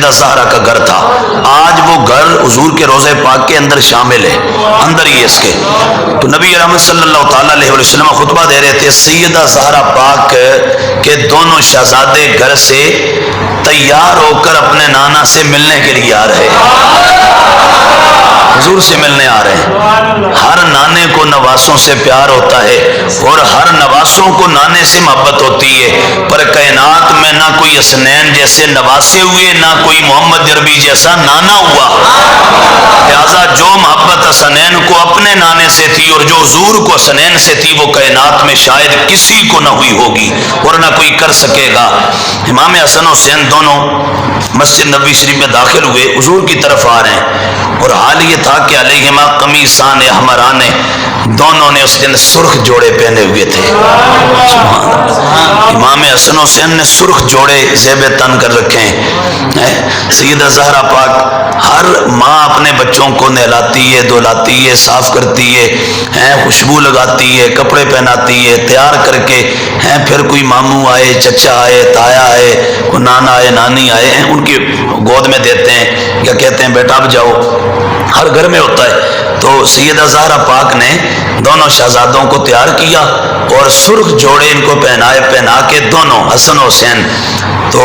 سیدہ زہرا کا گھر تھا، آج وہ گھر حضور کے روضہ پاک کے اندر شامل ہے، اندر ہی ہے اس کے۔ تو نبی رحمت صلی اللہ تعالیٰ علیہ وسلم خطبہ دے رہے تھے، سیدہ زہرا پاک کے دونوں شہزادے گھر سے تیار ہو کر اپنے نانا سے ملنے کے لیے آ رہے ہیں، حضور سے ملنے آ رہے ہیں۔ ہر نانے کو نواسوں سے پیار ہوتا ہے اور ہر نواسوں کو نانے سے محبت ہوتی ہے، پر کائنات میں نہ کوئی حسنین جیسے نواسے ہوئے، نہ کوئی محمد عربی جیسا نانا ہوا، لہذا جو محبت حسنین کو اپنے نانے سے تھی اور جو حضور کو حسنین سے تھی، وہ کائنات میں شاید کسی کو نہ ہوئی ہوگی اور نہ کوئی کر سکے گا۔ امام حسن و حسین دونوں مسجد نبوی شریف میں داخل ہوئے، حضور کی طرف آ رہے ہیں، اور حال یہ تھا کہ علیہما قمیصان احمران، دونوں نے اس دن سرخ جوڑے پہنے ہوئے تھے۔ امام حسن و حسین نے سرخ جوڑے زیب تن کر رکھے ہیں۔ سیدہ زہرا پاک ہر ماں اپنے بچوں کو نہلاتی ہے، دھلاتی ہے، صاف کرتی ہے، خوشبو لگاتی ہے، کپڑے پہناتی ہے، تیار کر کے پھر کوئی ماموں آئے، چچا آئے، تایا آئے، کوئی نانا آئے، نانی آئے، ان کی گود میں دیتے ہیں یا کہتے ہیں بیٹا اب جاؤ، ہر گھر میں ہوتا ہے۔ تو سیدہ زہرا پاک نے دونوں شہزادوں کو تیار کیا اور سرخ جوڑے ان کو پہنا کے دونوں حسن و حسین تو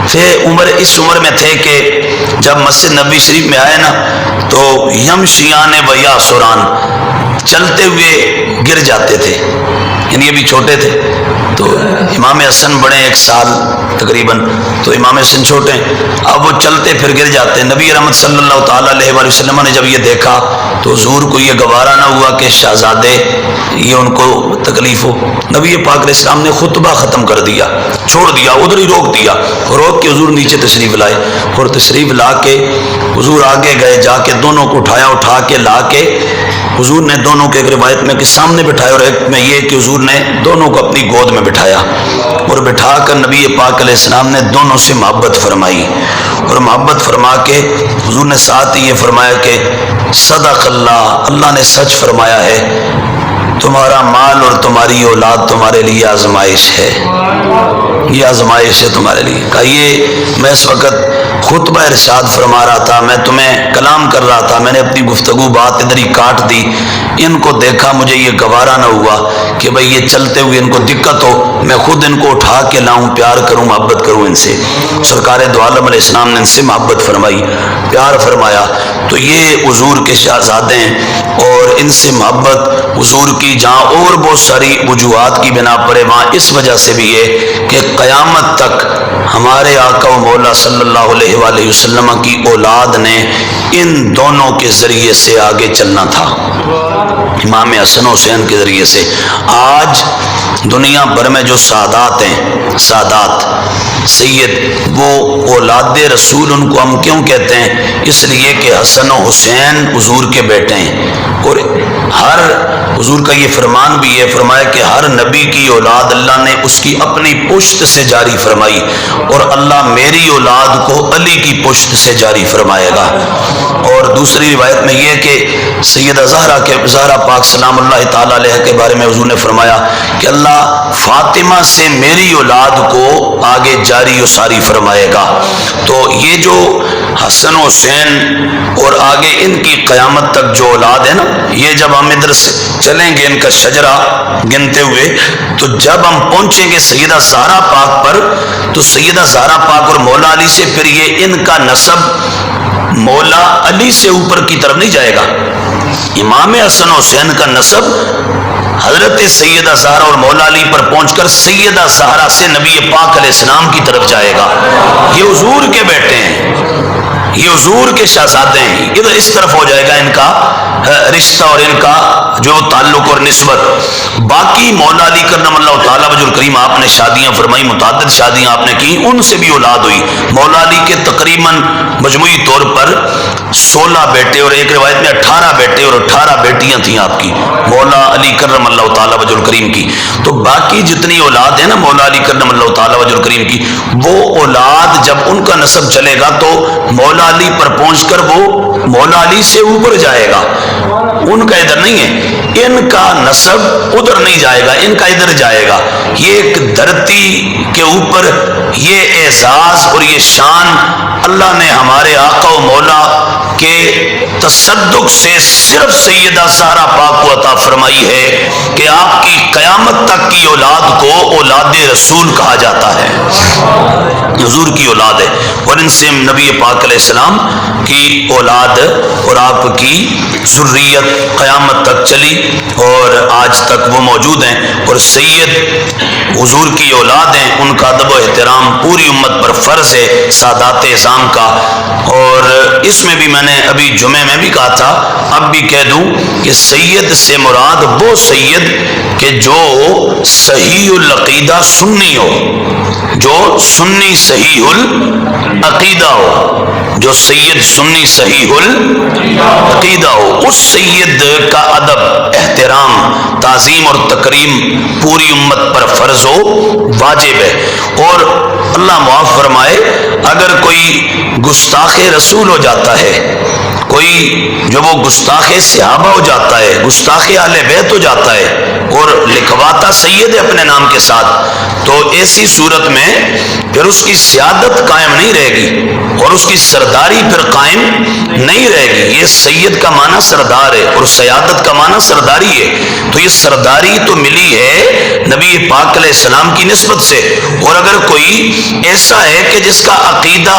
پھر اس عمر میں تھے کہ جب مسجد نبوی شریف میں آئے نا تو یمشیان و یاسران، چلتے ہوئے گر جاتے تھے، یعنی یہ بھی چھوٹے تھے۔ تو امام حسن بڑے 1 سال تقریباً، تو امام حسن چھوٹے، اب وہ چلتے پھر گر جاتے۔ نبی رحمت صلی اللہ تعالیٰ علیہ وسلم نے جب یہ دیکھا تو حضور کو یہ گوارا نہ ہوا کہ شہزادے یہ ان کو تکلیف ہو۔ نبی پاک علیہ السلام نے خطبہ ختم کر دیا، چھوڑ دیا، ادھر ہی روک دیا، روک کے حضور نیچے تشریف لائے، اور تشریف لا کے حضور آگے گئے، جا کے دونوں کو اٹھا کے لا کے حضور نے دونوں کے ایک روایت میں کہ سامنے بٹھایا اور ایک میں یہ کہ حضور نے دونوں کو اپنی گود میں بٹھایا، اور بٹھا کر نبی پاک علیہ السلام نے دونوں سے محبت فرمائی، اور محبت فرما کے حضور نے ساتھ یہ فرمایا کہ صدق اللہ، اللہ نے سچ فرمایا ہے، تمہارا مال اور تمہاری اولاد تمہارے لیے آزمائش ہے، یہ آزمائش ہے تمہارے لیے۔ کہا یہ میں اس وقت خطبہ ارشاد فرما رہا تھا، میں تمہیں کلام کر رہا تھا، میں نے اپنی گفتگو بات ادھر ہی کاٹ دی، ان کو دیکھا مجھے یہ گوارا نہ ہوا کہ بھئی یہ چلتے ہوئے ان کو دقت ہو، میں خود ان کو اٹھا کے لاؤں، پیار کروں، محبت کروں ان سے۔ سرکار دو عالم علیہ السلام نے ان سے محبت فرمائی، پیار فرمایا۔ تو یہ حضور کے شہزادے ہیں اور ان سے محبت حضور کی جہاں اور بہت ساری وجوہات کی بنا پر ہے، وہاں اس وجہ سے بھی ہے کہ قیامت تک ہمارے آقا و مولا صلی اللہ علیہ وآلہ وسلم کی اولاد نے ان دونوں کے ذریعے سے آگے چلنا تھا، امام حسن و حسین کے ذریعے سے۔ آج دنیا بھر میں جو سادات ہیں، سادات سید، وہ اولاد رسول ان کو ہم کیوں کہتے ہیں؟ اس لیے کہ حسن و حسین حضور کے بیٹے ہیں، اور ہر حضور کا یہ فرمان بھی ہے، فرمایا کہ ہر نبی کی اولاد اللہ نے اس کی اپنی پشت سے جاری فرمائی، اور اللہ میری اولاد کو علی کی پشت سے جاری فرمائے گا۔ اور دوسری روایت میں یہ کہ سیدہ زہرا پاک سلام اللہ تعالیٰ علیہ کے بارے میں حضور نے فرمایا کہ اللہ فاطمہ سے میری اولاد کو آگے جاری و ساری فرمائے گا۔ تو یہ جو حسن و حسین اور آگے ان کی قیامت تک جو اولاد ہے نا، یہ جب ہم ادھر سے چلیں گے ان کا شجرہ گنتے ہوئے، تو جب ہم پہنچیں گے سیدہ زہرا پاک پر، تو سیدہ زہرا پاک اور مولا علی سے پھر یہ ان کا نسب مولا علی سے اوپر کی طرف نہیں جائے گا، امام حسن و حسین کا نسب حضرت سیدہ زہرا اور مولا علی پر پہنچ کر سیدہ زہرا سے نبی پاک علیہ السلام کی طرف جائے گا۔ یہ حضور کے بیٹے ہیں، یہ حضور کے شہزادے ہیں، ادھر اس طرف ہو جائے گا ان کا رشتہ اور ان کا جو تعلق اور نسبت۔ باقی مولا علی کرم اللہ تعالیٰ وجہ الکریم آپ نے شادیاں فرمائی، متعدد شادیاں آپ نے کی، ان سے بھی اولاد ہوئی۔ مولا علی کے تقریباً مجموعی طور پر 16 بیٹے اور ایک روایت میں 18 بیٹے اور 18 بیٹیاں تھیں آپ کی مولا علی کرم اللہ تعالیٰ وجہ الکریم کی. تو باقی جتنی اولاد ہے نا مولا علی کرم اللہ تعالیٰ وجہ الکریم کی، وہ اولاد جب ان کا نسب چلے گا تو مولا علی پر پہنچ کر وہ مولا علی سے اوپر جائے گا. ان کا ادھر نہیں ہے، ان کا نسب ادھر نہیں جائے گا، ان کا ادھر جائے گا. یہ ایک دھرتی کے اوپر یہ اعزاز اور یہ شان اللہ نے ہمارے آقا و مولا کے تصدق سے صرف سیدہ زہرا پاک کو عطا فرمائی ہے کہ آپ کی قیامت تک کی اولاد کو اولاد رسول کہا جاتا ہے. حضور کی اولاد ہے اور ان سے نبی پاک علیہ السلام کی اولاد اور آپ کی ذریت قیامت تک چلی اور آج تک وہ موجود ہیں. اور سید حضور کی اولاد ہیں، ان کا ادب و احترام پوری امت پر فرض ہے سادات اعظام کا. اور اس میں بھی میں نے ابھی جمعے میں بھی کہا تھا، اب بھی کہہ دوں کہ سید سے مراد وہ سید کہ جو صحیح العقیدہ سنی ہو، جو سنی صحیح العقیدہ ہو، جو سید سنی صحیح العقیدہ ہو، اس سید کا ادب احترام تعظیم اور تکریم پوری امت پر فرض ہو، واجب ہے. اور اللہ معاف فرمائے اگر کوئی گستاخ رسول ہو جاتا ہے، کوئی جو وہ گستاخ صحابہ ہو جاتا ہے، گستاخ اہل بیت ہو جاتا ہے اور لکھواتا سید ہے اپنے نام کے ساتھ، تو ایسی صورت میں پھر اس کی سیادت قائم نہیں رہے گی اور اس کی سرداری پھر قائم نہیں رہے گی. یہ سید کا معنی سردار ہے اور سیادت کا معنی سرداری ہے. تو یہ سرداری تو ملی ہے نبی پاک علیہ السلام کی نسبت سے. اور اگر کوئی ایسا ہے کہ جس کا عقیدہ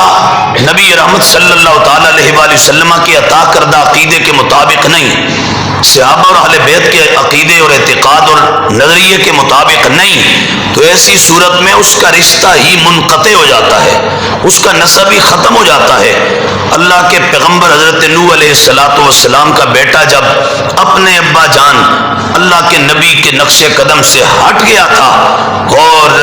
نبی رحمت صلی اللہ تعالی علیہ وآلہ وسلم کے عطا کردہ عقیدے کے مطابق نہیں، صحابہ اور اہل بیت کے عقیدے اور اعتقاد اور نظریے کے مطابق نہیں، تو ایسی صورت میں اس کا رشتہ ہی منقطع ہو جاتا ہے، اس کا نسب ہی ختم ہو جاتا ہے. اللہ کے پیغمبر حضرت نوح علیہ السلام کا بیٹا جب اپنے ابا جان اللہ کے نبی کے نقش قدم سے ہٹ گیا تھا اور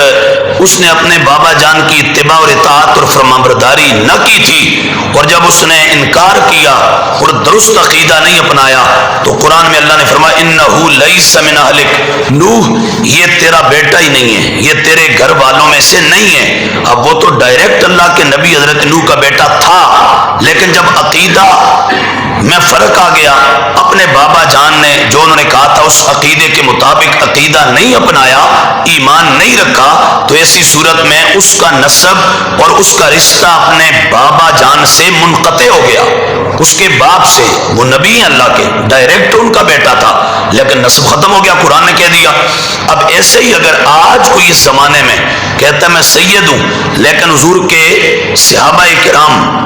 اس نے اپنے بابا جان کی اتباع اور اطاعت اور فرمانبرداری نہ کی تھی، اور جب اس نے انکار کیا اور درست عقیدہ نہیں اپنایا تو قرآن میں اللہ نے فرمایا انہ لیس من اہلک، نوح یہ تیرا بیٹا ہی نہیں ہے، یہ تیرے گھر والوں میں سے نہیں ہے. اب وہ تو ڈائریکٹ اللہ کے نبی حضرت نوح کا بیٹا تھا، لیکن جب عقیدہ میں فرق آ گیا، اپنے بابا جان نے جو انہوں نے کہا تھا اس عقیدے کے مطابق عقیدہ نہیں اپنایا، ایمان نہیں رکھا، تو ایسی صورت میں اس کا نسب اور اس کا رشتہ اپنے بابا جان سے منقطع ہو گیا، اس کے باپ سے. وہ نبی ہیں اللہ کے، ڈائریکٹ ان کا بیٹا تھا لیکن نسب ختم ہو گیا، قرآن نے کہہ دیا. اب ایسے ہی اگر آج کوئی اس زمانے میں کہتا ہے میں سید ہوں، لیکن حضور کے صحابہ کرام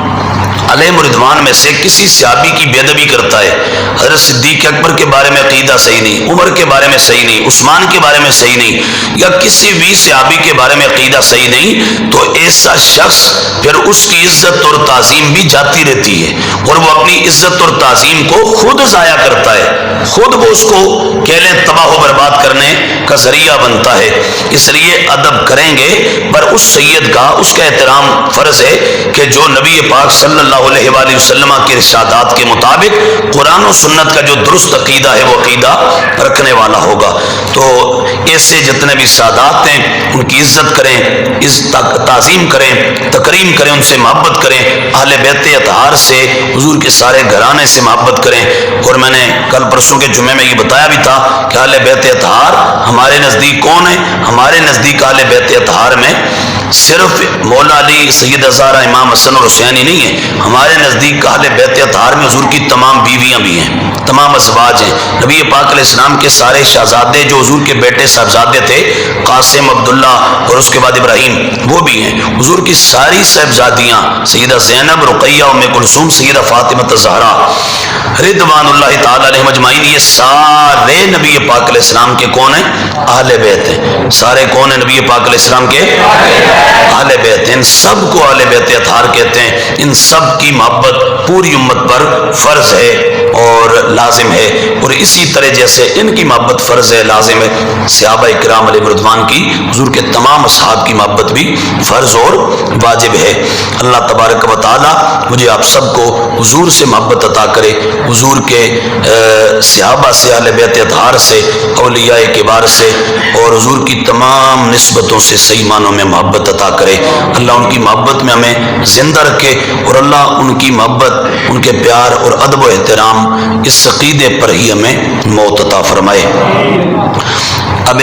علیہ رضوان میں سے کسی صحابی کی بے ادبی کرتا ہے، حضرت صدیق اکبر کے بارے میں عقیدہ صحیح نہیں، عمر کے بارے میں صحیح نہیں، عثمان کے بارے میں صحیح نہیں، یا کسی بھی صحابی کے بارے میں عقیدہ صحیح نہیں، تو ایسا شخص پھر اس کی عزت اور تعظیم بھی جاتی رہتی ہے اور وہ اپنی عزت اور تعظیم کو خود ضائع کرتا ہے، خود وہ اس کو کہہ لیں تباہ و برباد کرنے کا ذریعہ بنتا ہے. اس لیے ادب کریں گے پر اس سید کا، اس کا احترام فرض ہے کہ جو نبی پاک صلی اللہ علیہ وآلہ وسلم کے ارشادات کے مطابق قرآن و سنت کا جو درست عقیدہ ہے وہ عقیدہ رکھنے والا ہوگا. تو ایسے جتنے بھی سادات ہیں ان کی عزت کریں، تعظیم کریں، تکریم کریں، ان سے محبت کریں، اہل بیت اطہار سے، حضور کے سارے گھرانے سے محبت کریں. اور میں نے کل پرسوں کے جمعے میں یہ بتایا بھی تھا کہ اہل بیت اطہار ہمارے نزدیک کون ہے. ہمارے نزدیک اہل بیت اطہار میں صرف مولا علی، سیدہ زہرا، امام حسن اور حسین ہی نہیں ہے. ہمارے نزدیک اہل بیت اطہار میں حضور کی تمام بیویاں بھی ہیں، تمام ازواج ہیں. نبی پاک علیہ السلام کے سارے شہزادے جو حضور کے بیٹے صاحبزادے تھے، قاسم، عبداللہ اور اس کے بعد ابراہیم، وہ بھی ہیں. حضور کی ساری صاحبزادیاں سیدہ زینب، رقیہ، ام کلثوم، سیدہ فاطمہ الزہرا رضوان اللہ تعالی علیہم اجمعین، یہ سارے نبی پاک علیہ السلام کے کون ہیں؟ اہل بیت ہیں. سارے کون ہیں نبی پاک علیہ السلام کے؟ اہل بیت ہیں. ان سب کو اہل بیت اطہار کہتے ہیں. ان سب کی محبت پوری امت پر فرض ہے اور لازم ہے، اور اسی طرح جیسے ان کی محبت فرض ہے، لازم ہے، صحابہ کرام علیہ رضوان کی، حضور کے تمام اصحاب کی محبت بھی فرض اور واجب ہے۔ اللہ تبارک و تعالی مجھے آپ سب کو حضور سے محبت عطا کرے، حضور کے صحابہ سے، اہل بیت اطہار سے، اولیاء کبار سے، اور حضور کی تمام نسبتوں سے صحیح معنوں میں محبت عطا کرے۔ اللہ ان کی محبت میں ہمیں زندہ رکھے، اور اللہ ان کی محبت، ان کے پیار اور ادب و احترام اس عقیدے پر ہی ہمیں موت عطا فرمائے۔ اب